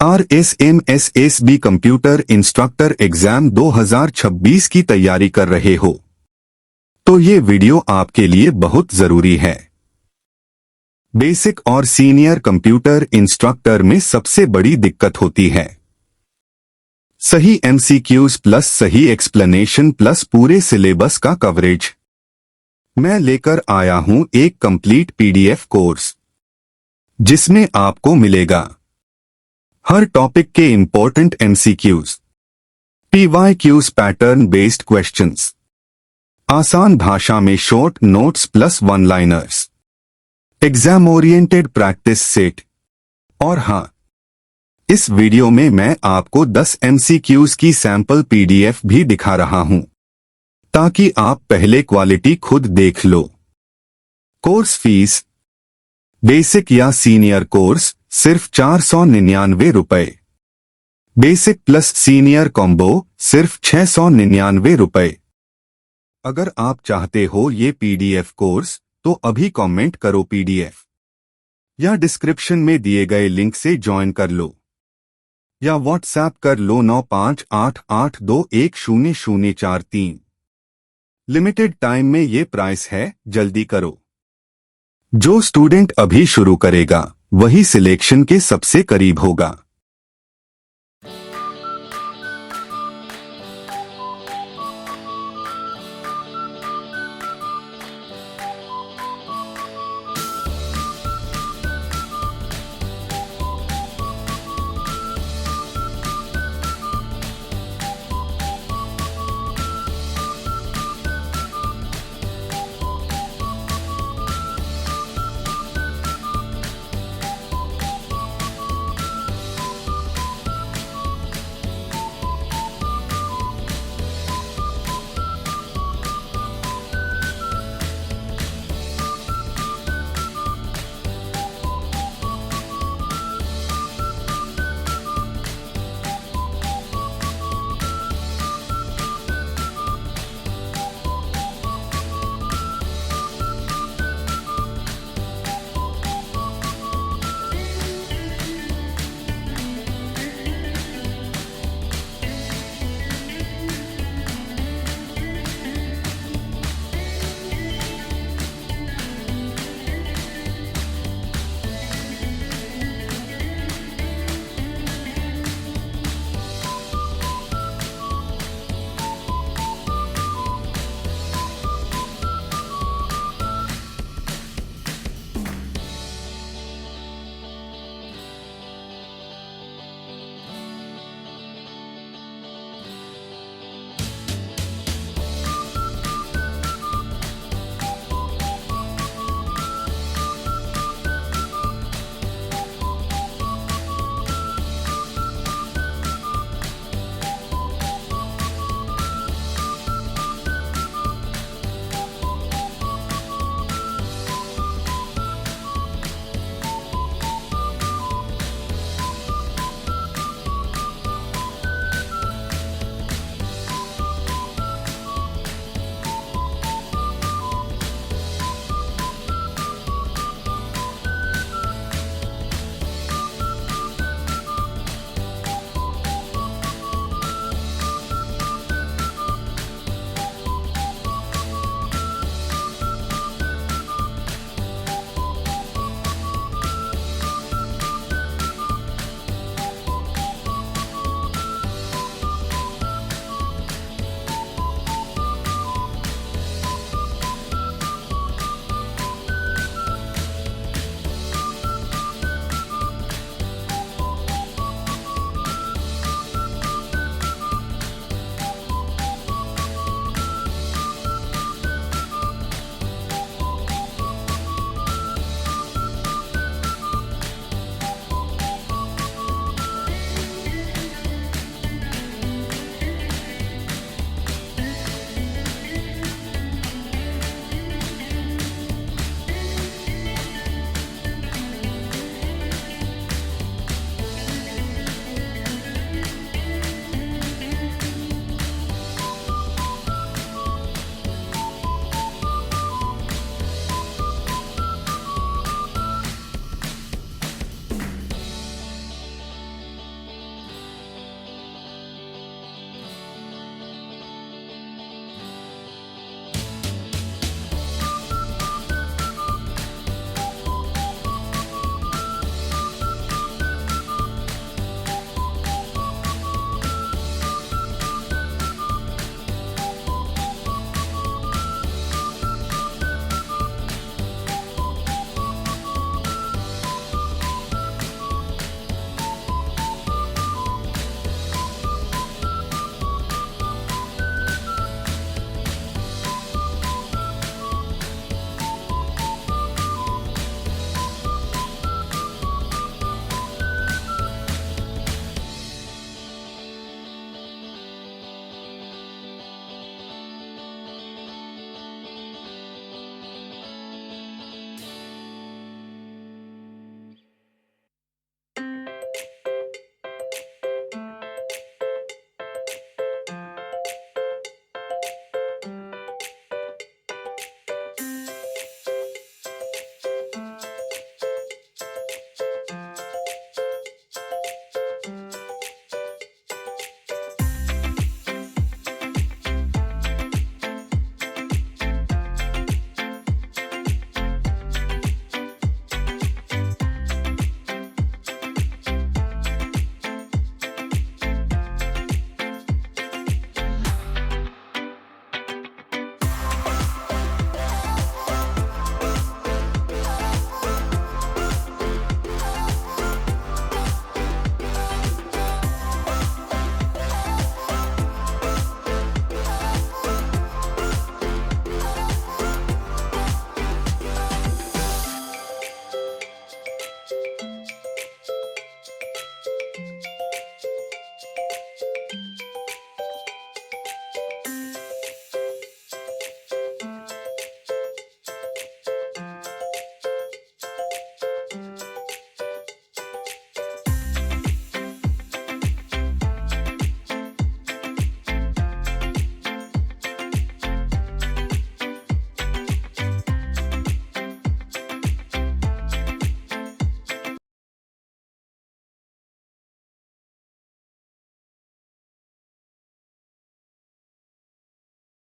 RSMSSB computer instructor exam 2026 की तैयारी कर रहे हो तो ये वीडियो आपके लिए बहुत जरूरी है। बेसिक और सीनियर कंप्यूटर इंस्ट्रक्टर में सबसे बड़ी दिक्कत होती है सही MCQs प्लस सही एक्सप्लेनेशन प्लस पूरे सिलेबस का कवरेज। मैं लेकर आया हूं एक कंप्लीट PDF कोर्स जिसमें आपको मिलेगा हर टॉपिक के important MCQs, PYQs pattern based questions, आसान भाषा में short notes plus one liners, exam oriented practice set. और हाँ, इस वीडियो में मैं आपको 10 MCQs की सैंपल PDF भी दिखा रहा हूं ताकि आप पहले क्वालिटी खुद देख लो। कोर्स फीस बेसिक या सीनियर कोर्स सिर्फ 499 रुपए, बेसिक प्लस सीनियर कॉम्बो सिर्फ 699 रुपए। अगर आप चाहते हो ये PDF कोर्स तो अभी कमेंट करो PDF या डिस्क्रिप्शन में दिए गए लिंक से ज्वाइन कर लो या व्हाट्सएप कर लो 9588210043। लिमिटेड टाइम में ये प्राइस है, जल्दी करो। जो स्टूडेंट अभी शुरू करेगा वही सिलेक्शन के सबसे करीब होगा।